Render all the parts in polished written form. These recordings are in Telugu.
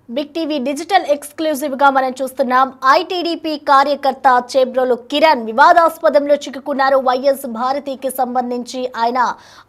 బిగ్ టీవీ డిజిటల్ ఎక్స్క్లూజివ్ గా మనం చూస్తున్నాం. ఐటీడీపీ కార్యకర్త చేబ్రోలు కిరణ్ వివాదాస్పదంలో చిక్కుకున్నారు. వైఎస్ భారతికి సంబంధించి ఆయన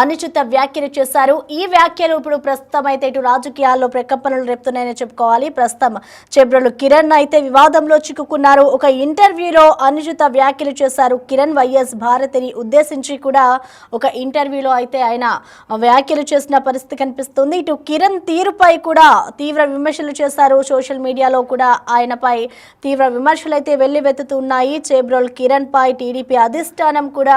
అనుచిత వ్యాఖ్యలు చేశారు. ఈ వ్యాఖ్యలు ఇప్పుడు ప్రస్తుతం అయితే ఇటు రాజకీయాల్లో ప్రకంపనలు రేపుతున్నాయని చెప్పుకోవాలి. ప్రస్తుతం చేబ్రోలు కిరణ్ అయితే వివాదంలో చిక్కుకున్నారు. ఒక ఇంటర్వ్యూలో అనుచిత వ్యాఖ్యలు చేశారు కిరణ్. వైఎస్ భారతిని ఉద్దేశించి కూడా ఒక ఇంటర్వ్యూలో అయితే ఆయన వ్యాఖ్యలు చేసిన పరిస్థితి కనిపిస్తుంది. ఇటు కిరణ్ తీరుపై కూడా తీవ్ర విమర్శలు చేశారు. సోషల్ మీడియాలో కూడా ఆయనపై తీవ్ర విమర్శలు అయితే వెల్లువెత్తుతున్నాయి. చేబ్రోల్ కిరణ్ పై టీడీపీ అధిష్టానం కూడా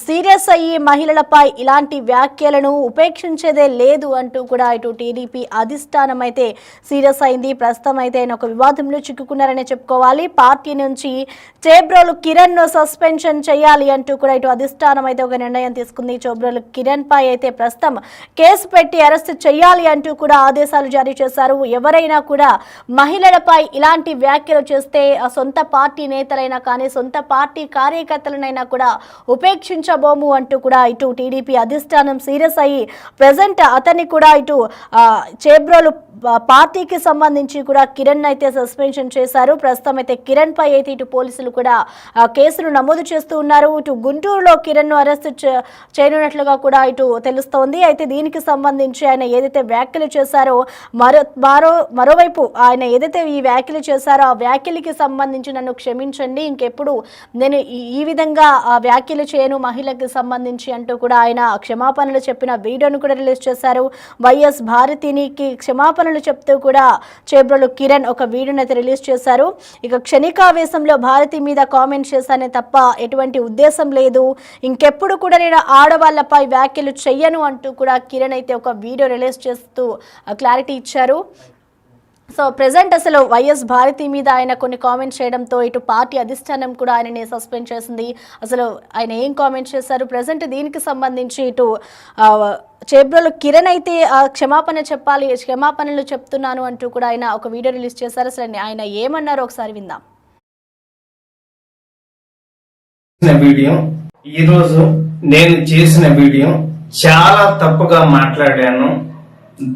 సీరియస్ అయ్యి మహిళలపై ఇలాంటి వ్యాఖ్యలను ఉపేక్షించేదే లేదు అంటూ కూడా ఇటు టీడీపీ అధిష్టానం అయితే సీరియస్ అయింది. ప్రస్తుతం అయితే ఆయన ఒక వివాదంలో చిక్కుకున్నారనే చెప్పుకోవాలి. పార్టీ నుంచి చేబ్రోల్ కిరణ్ ను సస్పెన్షన్ చేయాలి అంటూ కూడా ఇటు అధిష్టానం అయితే ఒక నిర్ణయం తీసుకుంది. చేబ్రోల్ కిరణ్ పై అయితే ప్రస్తుతం కేసు పెట్టి అరెస్ట్ చేయాలి అంటూ కూడా ఆదేశాలు జారీ చేశారు. ఎవరైనా కూడా మహిళలపై ఇలాంటి వ్యాఖ్యలు చేస్తే సొంత పార్టీ నేతలైనా కానీ సొంత పార్టీ కార్యకర్తలనైనా కూడా ఉపేక్షించబోము అంటూ కూడా ఇటు టీడీపీ అధిష్టానం సీరియస్ అయ్యి ప్రెజెంట్ అతన్ని కూడా ఇటు చేబ్రోలు పార్టీకి సంబంధించి కూడా కిరణ్ అయితే సస్పెన్షన్ చేశారు. ప్రస్తుతం అయితే కిరణ్ పై అయితే ఇటు పోలీసులు కూడా కేసులు నమోదు చేస్తూ ఉన్నారు. ఇటు గుంటూరులో కిరణ్ ను అరెస్ట్ చేయనున్నట్లుగా కూడా ఇటు తెలుస్తోంది. అయితే దీనికి సంబంధించి ఆయన ఏదైతే వ్యాఖ్యలు చేశారో మరోవైపు ఆయన ఏదైతే ఈ వ్యాఖ్యలు చేశారో ఆ వ్యాఖ్యలకి సంబంధించి నన్ను క్షమించండి, ఇంకెప్పుడు నేను ఈ విధంగా వ్యాఖ్యలు చేయను మహిళకి సంబంధించి అంటూ కూడా ఆయన క్షమాపణలు చెప్పిన వీడియోను కూడా రిలీజ్ చేశారు. వైఎస్ భారతినికి క్షమాపణలు చెప్తూ కూడా చేబ్రోలు కిరణ్ ఒక వీడియోని అయితే రిలీజ్ చేశారు. ఇక క్షణికావేశంలో భారతి మీద కామెంట్ చేశానే తప్ప ఎటువంటి ఉద్దేశం లేదు, ఇంకెప్పుడు కూడా నేను ఆడవాళ్లపై వ్యాఖ్యలు చెయ్యను అంటూ కూడా కిరణ్ అయితే ఒక వీడియో రిలీజ్ చేస్తూ క్లారిటీ ఇచ్చారు. సో ప్రెజెంట్ అసలు వైఎస్ భారతి మీద ఆయన కొన్ని కామెంట్స్ చేయడంతో ఇటు పార్టీ అధిష్టానం కూడా ఆయనని సస్పెండ్ చేసింది. అసలు ఆయన ఏం కామెంట్స్ చేశారు, ప్రెజెంట్ దీనికి సంబంధించి ఇటు చేబ్రోలు కిరణ్ అయితే క్షమాపణ చెప్పాలి, క్షమాపణలు చెప్తున్నాను అంటూ కూడా ఆయన ఒక వీడియో రిలీజ్ చేశారు. అసలు ఆయన ఏమన్నారో ఒకసారి విందాం. వీడియో ఈరోజు నేను చేసిన వీడియో చాలా తప్పుగా మాట్లాడాను.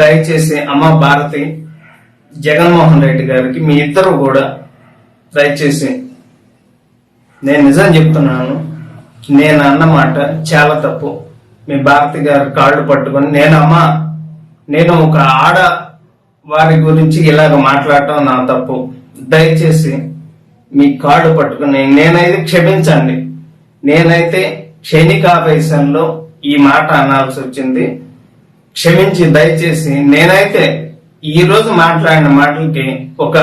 దయచేసి అమ్మ భారతి, జగన్మోహన్ రెడ్డి గారికి మీ ఇద్దరు కూడా దయచేసి నేను నిజం చెప్తున్నాను, నేను అన్నమాట చాలా తప్పు. మీ భారతి గారి కాళ్ళు పట్టుకొని నేను ఒక ఆడ వారి గురించి ఇలాగ మాట్లాడటం నా తప్పు. దయచేసి మీ కాళ్ళు పట్టుకుని నేనైతే క్షమించండి. నేనైతే క్షణికావేశంలో ఈ మాట అనాల్సి వచ్చింది, క్షమించి దయచేసి. నేనైతే ఈ రోజు మాట్లాడిన మాటలకి ఒక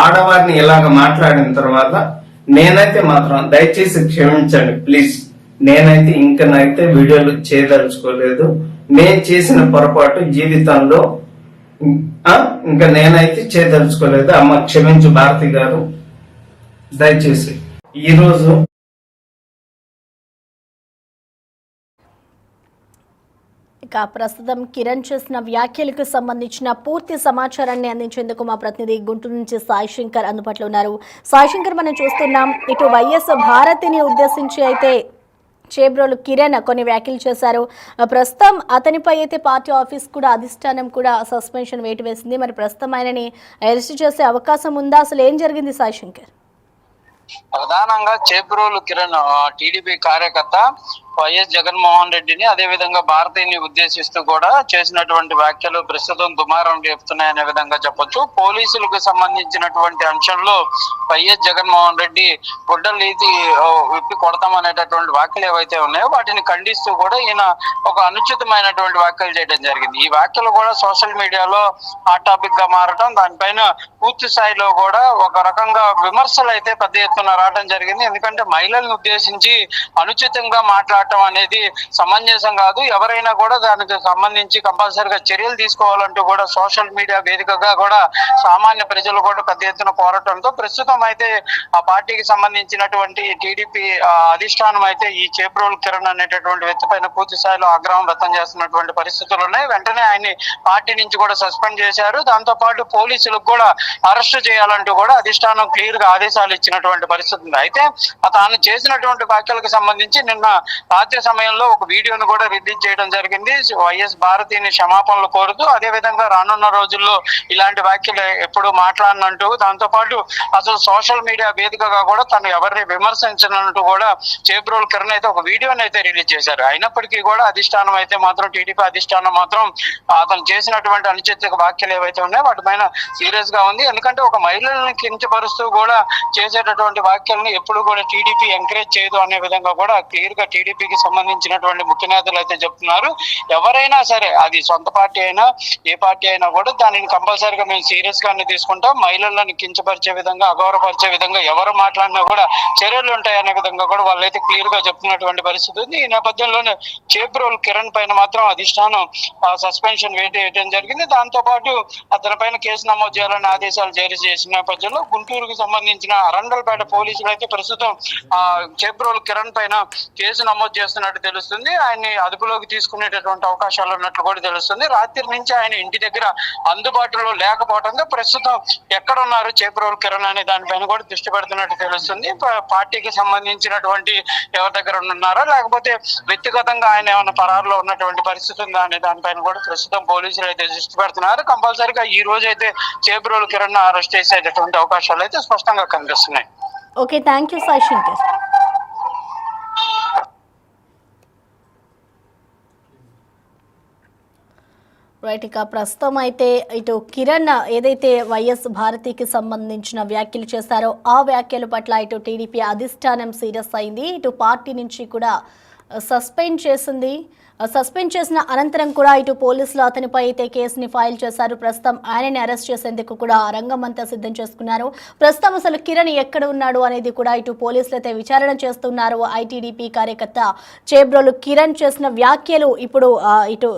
ఆడవారిని ఇలాగ మాట్లాడిన తర్వాత నేనైతే మాత్రం దయచేసి క్షమించండి ప్లీజ్. నేనైతే ఇంకనైతే వీడియోలు చేయదలుచుకోలేదు. నేను చేసిన పొరపాటు జీవితంలో ఇంకా నేనైతే చేయదలుచుకోలేదు. అమ్మ క్షమించు భారతి గారు, దయచేసి. ఈరోజు ఇక ప్రస్తుతం కిరణ్ చేసిన వ్యాఖ్యలకు సంబంధించిన పూర్తి సమాచారాన్ని అందించేందుకు మా ప్రతినిధి గుంటూరు నుంచి సాయి శంకర్ అందుబాటులో ఉన్నారు. సాయి శంకర్, మనం చూస్తున్నాం ఇటు వైఎస్ భారతిని ఉద్దేశించి అయితే చేబ్రోలు కిరణ్ కొన్ని వ్యాఖ్యలు చేశారు. ప్రస్తుతం అతనిపై అయితే పార్టీ ఆఫీస్ కూడా అధిష్టానం కూడా సస్పెన్షన్ వేటు వేసింది. మరి ప్రస్తుతం ఆయనని అరెస్ట్ చేసే అవకాశం ఉందా? అసలు ఏం జరిగింది సాయి శంకర్? ప్రధానంగా చేబ్రోలు కిరణ్ టీడీపీ కార్యకర్త వైఎస్ జగన్మోహన్ రెడ్డిని అదే విధంగా భారతీయుని ఉద్దేశిస్తూ కూడా చేసినటువంటి వ్యాఖ్యలు ప్రస్తుతం దుమారం రేపుతున్నాయనే విధంగా చెప్పొచ్చు. పోలీసులకు సంబంధించినటువంటి అంశంలో వైఎస్ జగన్మోహన్ రెడ్డి గుడ్డలు విప్పి కొడతామనేటటువంటి వ్యాఖ్యలు ఏవైతే ఉన్నాయో వాటిని ఖండిస్తూ కూడా ఈయన ఒక అనుచితమైనటువంటి వ్యాఖ్యలు చేయడం జరిగింది. ఈ వ్యాఖ్యలు కూడా సోషల్ మీడియాలో హాట్ టాపిక్ గా మారటం, దానిపైన పూర్తి స్థాయిలో కూడా ఒక రకంగా విమర్శలు అయితే పెద్ద ఎత్తున రావడం జరిగింది. ఎందుకంటే మహిళలను ఉద్దేశించి అనుచితంగా మాట్లాడటం అనేది సమంజసం కాదు. ఎవరైనా కూడా దానికి సంబంధించి కంపల్సరిగా చర్యలు తీసుకోవాలంటూ కూడా సోషల్ మీడియా వేదికగా కూడా సామాన్య ప్రజలు కూడా పెద్ద ఎత్తున కోరటంతో ప్రస్తుతం అయితే ఆ పార్టీకి సంబంధించినటువంటి టీడీపీ అధిష్టానం అయితే ఈ చేబ్రోల్ కిరణ్ అనేటటువంటి వ్యక్తి పైన పూర్తి స్థాయిలో ఆగ్రహం వ్యక్తం చేస్తున్నటువంటి పరిస్థితులు ఉన్నాయి. వెంటనే ఆయన్ని పార్టీ నుంచి కూడా సస్పెండ్ చేశారు. దాంతో పాటు పోలీసులకు కూడా అరెస్ట్ చేయాలంటూ కూడా అధిష్టానం క్లియర్ గా ఆదేశాలు ఇచ్చినటువంటి పరిస్థితి ఉంది. అయితే తాను చేసినటువంటి వ్యాఖ్యలకు సంబంధించి నిన్న రాత్రి సమయంలో ఒక వీడియోను కూడా రిలీజ్ చేయడం జరిగింది. వైఎస్ భారతిని క్షమాపణలు కోరుతూ, అదే విధంగా రానున్న రోజుల్లో ఇలాంటి వ్యాఖ్యలు ఎప్పుడు మాట్లాడనంటూ, దాంతో పాటు అసలు సోషల్ మీడియా వేదికగా కూడా తను ఎవరిని విమర్శించనంటూ కూడా చేబ్రోలు కిరణ్ అయితే ఒక వీడియోని అయితే రిలీజ్ చేశారు. అయినప్పటికీ కూడా అధిష్టానం అయితే మాత్రం, టీడీపీ అధిష్టానం మాత్రం అతను చేసినటువంటి అనుచిత వ్యాఖ్యలు ఏవైతే ఉన్నాయో వాటిపైన సీరియస్ గా ఉంది. ఎందుకంటే ఒక మహిళల్ని కించపరుస్తూ కూడా చేసేటటువంటి వ్యాఖ్యలను ఎప్పుడు కూడా టీడీపీ ఎంకరేజ్ చేయదు అనే విధంగా కూడా క్లియర్ గా టీడీపీకి సంబంధించినటువంటి ముఖ్య నేతలు అయితే చెప్తున్నారు. ఎవరైనా సరే, అది సొంత పార్టీ అయినా ఏ పార్టీ అయినా కూడా దానిని కంపల్సరీగా మేము సీరియస్ గానే తీసుకుంటాం. మహిళలను కించపరిచే విధంగా, అగౌరవపరిచే విధంగా ఎవరు మాట్లాడినా కూడా చర్యలు ఉంటాయనే విధంగా కూడా వాళ్ళైతే క్లియర్ గా చెప్తున్నటువంటి పరిస్థితి ఉంది. ఈ నేపథ్యంలోనే చేబ్రోలు కిరణ్ పైన మాత్రం అధిష్టానం సస్పెన్షన్ వేయడం జరిగింది. దాంతో పాటు అతని పైన కేసు నమోదు చేయాలని ఆదేశాలు జారీ చేసిన నేపథ్యంలో గుంటూరుకు సంబంధించిన అరండల్పేట పోలీసులు అయితే ప్రస్తుతం చేబ్రోలు కిరణ్ పైన కేసు నమోదు చేస్తున్నట్టు తెలుస్తుంది. ఆయన్ని అదుపులోకి తీసుకునేటటువంటి అవకాశాలు ఉన్నట్లు కూడా తెలుస్తుంది. రాత్రి నుంచి ఆయన ఇంటి దగ్గర అందుబాటులో లేకపోవడంతో ప్రస్తుతం ఎక్కడ ఉన్నారు చేబ్రోలు కిరణ్ అనే దానిపైన కూడా దృష్టి పెడుతున్నట్టు తెలుస్తుంది. పార్టీకి సంబంధించినటువంటి ఎవరి దగ్గర ఉన్నారో, లేకపోతే వ్యక్తిగతంగా ఆయన ఏమైనా పరారులో ఉన్నటువంటి పరిస్థితి ఉందా అనే దానిపైన కూడా ప్రస్తుతం పోలీసులు అయితే దృష్టి పెడుతున్నారు. కంపల్సరీగా ఈ రోజు అయితే చేబ్రోలు కిరణ్ అరెస్ట్ చేసేటటువంటి అవకాశాలు అయితే స్పష్టంగా కనిపిస్తున్నాయి. Okay, thank you Sai Shankar. Right, ఇక ప్రస్తుతం అయితే ఇటు కిరణ్ ఏదైతే వైఎస్ భారతికి సంబంధించిన వ్యాఖ్యలు చేశారో ఆ వ్యాఖ్యల పట్ల ఇటు టీడీపీ అధిష్టానం సీరియస్ అయింది. ఇటు పార్టీ నుంచి కూడా సస్పెండ్ చేసిన అనంతరం కూడా ఇటు పోలీసులు అతనిపై అయితే కేసుని ఫైల్ చేశారు. ప్రస్తుతం ఆయనని అరెస్ట్ చేసేందుకు కూడా రంగం అంతా సిద్ధం చేసుకున్నారు. ప్రస్తుతం అసలు కిరణ్ ఎక్కడ ఉన్నాడు అనేది కూడా ఇటు పోలీసులు అయితే విచారణ చేస్తున్నారు. ఐటీడీపీ కార్యకర్త చేబ్రోలు కిరణ్ చేసిన వ్యాఖ్యలు ఇప్పుడు ఇటు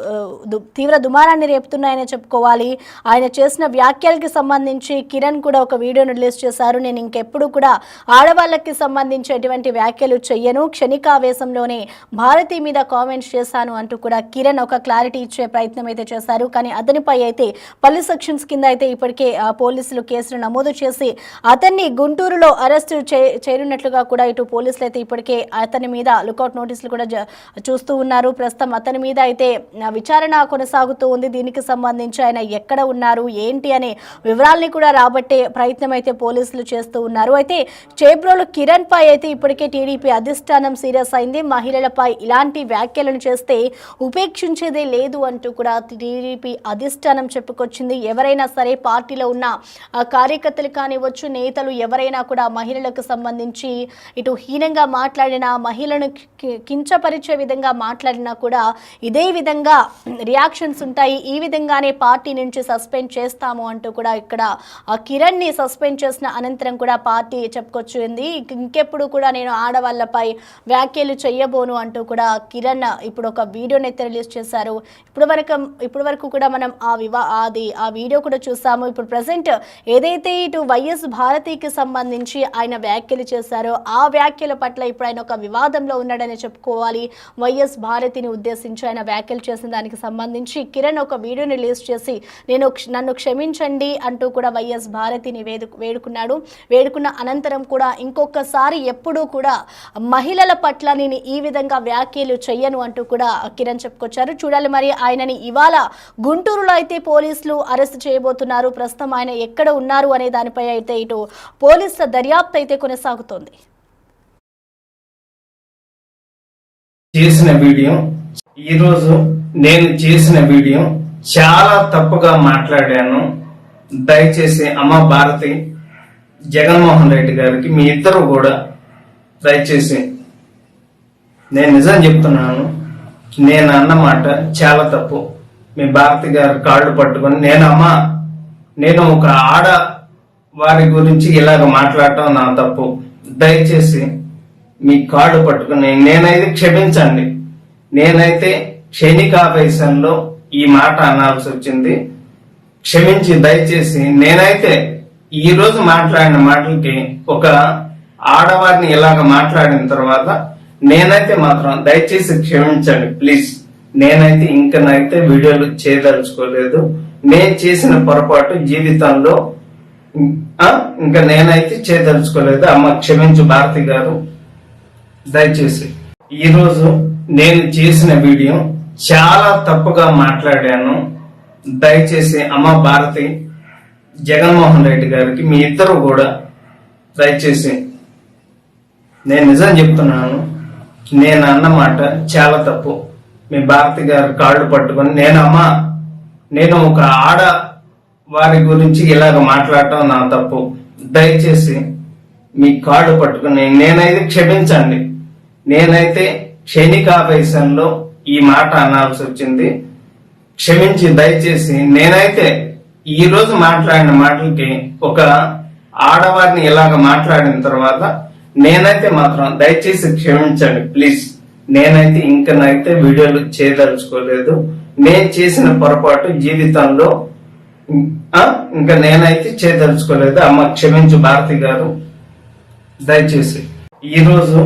తీవ్ర దుమారాన్ని రేపుతున్నాయని చెప్పుకోవాలి. ఆయన చేసిన వ్యాఖ్యలకి సంబంధించి కిరణ్ కూడా ఒక వీడియోను రిలీజ్ చేశారు. నేను ఇంకెప్పుడు కూడా ఆడవాళ్ళకి సంబంధించి ఎటువంటి వ్యాఖ్యలు చెయ్యను, క్షణికావేశంలోనే భారతి మీద కామెంట్స్ చేశాను అంటూ కూడా కిరణ్ ఒక క్లారిటీ ఇచ్చే ప్రయత్నం అయితే చేశారు. కానీ అతనిపై అయితే పలు సెక్షన్స్ కింద అయితే ఇప్పటికే పోలీసులు కేసులు నమోదు చేసి అతన్ని గుంటూరులో అరెస్టు చేరినట్లుగా కూడా ఇటు పోలీసులు అయితే ఇప్పటికే అతని మీద లుకౌట్ నోటీసులు కూడా చూస్తూ ఉన్నారు. ప్రస్తుతం అతని మీద అయితే విచారణ కొనసాగుతూ ఉంది. దీనికి సంబంధించి ఆయన ఎక్కడ ఉన్నారు ఏంటి అనే వివరాల్ని కూడా రాబట్టే ప్రయత్నం అయితే పోలీసులు చేస్తూ ఉన్నారు. అయితే చేబ్రోలు కిరణ్ పై అయితే ఇప్పటికే టీడీపీ అధిష్టానం సీరియస్ అయింది. మహిళలపై ఇలాంటి వ్యాఖ్యలను చేస్తే ఉపేక్షించేదే లేదు అంటూ కూడా టీడీపీ అధిష్టానం చెప్పుకొచ్చింది. ఎవరైనా సరే పార్టీలో ఉన్న కార్యకర్తలు కానివచ్చు, నేతలు ఎవరైనా కూడా మహిళలకు సంబంధించి ఇటు హీనంగా మాట్లాడినా, మహిళను కించపరిచే విధంగా మాట్లాడినా కూడా ఇదే విధంగా రియాక్షన్స్ ఉంటాయి. ఈ విధంగానే పార్టీ నుంచి సస్పెండ్ చేస్తాము అంటూ కూడా ఇక్కడ కిరణ్ ని సస్పెండ్ చేసిన అనంతరం కూడా పార్టీ చెప్పుకొచ్చింది. ఇంకెప్పుడు కూడా నేను ఆడవాళ్లపై వ్యాఖ్యలు చెయ్యబోను అంటూ కూడా కిరణ్ ఇప్పుడు ఒక వీడియోని అయితే రిలీజ్ చేశారు. ఇప్పుడు వరకు కూడా మనం ఆ వీడియో కూడా చూసాము. ఇప్పుడు ప్రెసెంట్ ఏదైతే ఇటు వైఎస్ భారతికి సంబంధించి ఆయన వ్యాఖ్యలు చేశారో ఆ వ్యాఖ్యల పట్ల ఇప్పుడు ఆయన ఒక వివాదంలో ఉన్నాడని చెప్పుకోవాలి. వైఎస్ భారతిని ఉద్దేశించి ఆయన వ్యాఖ్యలు చేసిన దానికి సంబంధించి కిరణ్ ఒక వీడియోని రిలీజ్ చేసి నన్ను క్షమించండి అంటూ కూడా వైఎస్ భారతిని వేడుకున్న అనంతరం కూడా ఇంకొకసారి ఎప్పుడూ కూడా మహిళల పట్ల నేను ఈ విధంగా వ్యాఖ్యలు చెయ్యను అంటూ కూడా కిరణ్ చెప్పుకొచ్చారు. చూడాలి మరి ఆయనని ఇవాళ గుంటూరులో అయితే పోలీసులు అరెస్ట్ చేయబోతున్నారు. ప్రస్తుతం ఆయన ఎక్కడ ఉన్నారు అనే దానిపై అయితే ఇటు పోలీసుల దర్యాప్తు అయితే కొనసాగుతోంది. ఈరోజు నేను చేసిన వీడియో చాలా తప్పుగా మాట్లాడాను. దయచేసి అమ్మ భారతి, జగన్మోహన్ రెడ్డి గారికి మీ ఇద్దరు కూడా దయచేసి, నేను నిజం చెప్తున్నాను, నేను అన్నమాట చాలా తప్పు. మీ భారతి గారి కాళ్ళు పట్టుకొని నేను ఒక ఆడ వారి గురించి ఇలాగ మాట్లాడటం నా తప్పు. దయచేసి మీ కాళ్ళు పట్టుకుని నేనైతే క్షమించండి. నేనైతే క్షణికావేశంలో ఈ మాట అనాల్సి వచ్చింది. క్షమించి దయచేసి నేనైతే ఈ రోజు మాట్లాడిన మాటలకి ఒక ఆడవారిని ఇలాగ మాట్లాడిన తర్వాత నేనైతే మాత్రం దయచేసి క్షమించండి ప్లీజ్. నేనైతే ఇంకనైతే వీడియోలు చేయదలుచుకోలేదు. నేను చేసిన పొరపాటు జీవితంలో ఇంకా నేనైతే చేయదలుచుకోలేదు. అమ్మ క్షమించు భారతి గారు. దయచేసి ఈరోజు నేను చేసిన వీడియో చాలా తప్పుగా మాట్లాడాను. దయచేసి అమ్మ భారతి, జగన్మోహన్ రెడ్డి గారికి మీ ఇద్దరు కూడా దయచేసి, నేను నిజం చెప్తున్నాను, నేను అన్నమాట చాలా తప్పు. మీ భారతి గారి కాళ్ళు పట్టుకొని నేను ఒక ఆడ వారి గురించి ఇలాగ మాట్లాడటం నా తప్పు. దయచేసి మీ కాళ్ళు పట్టుకుని నేనైతే క్షమించండి. నేనైతే క్షణికావేశంలో ఈ మాట అనాల్సి వచ్చింది. క్షమించి దయచేసి, నేనైతే ఈ రోజు మాట్లాడిన మాటలకి ఒక ఆడవారిని ఇలాగ మాట్లాడిన తర్వాత నేనైతే మాత్రం దయచేసి క్షమించండి ప్లీజ్. నేనైతే ఇంకనైతే వీడియోలు చేయదలుచుకోలేదు. నేను చేసిన పొరపాటు జీవితంలో ఇంకా నేనైతే చేయదలుచుకోలేదు. అమ్మ క్షమించు భారతి గారు, దయచేసి. ఈరోజు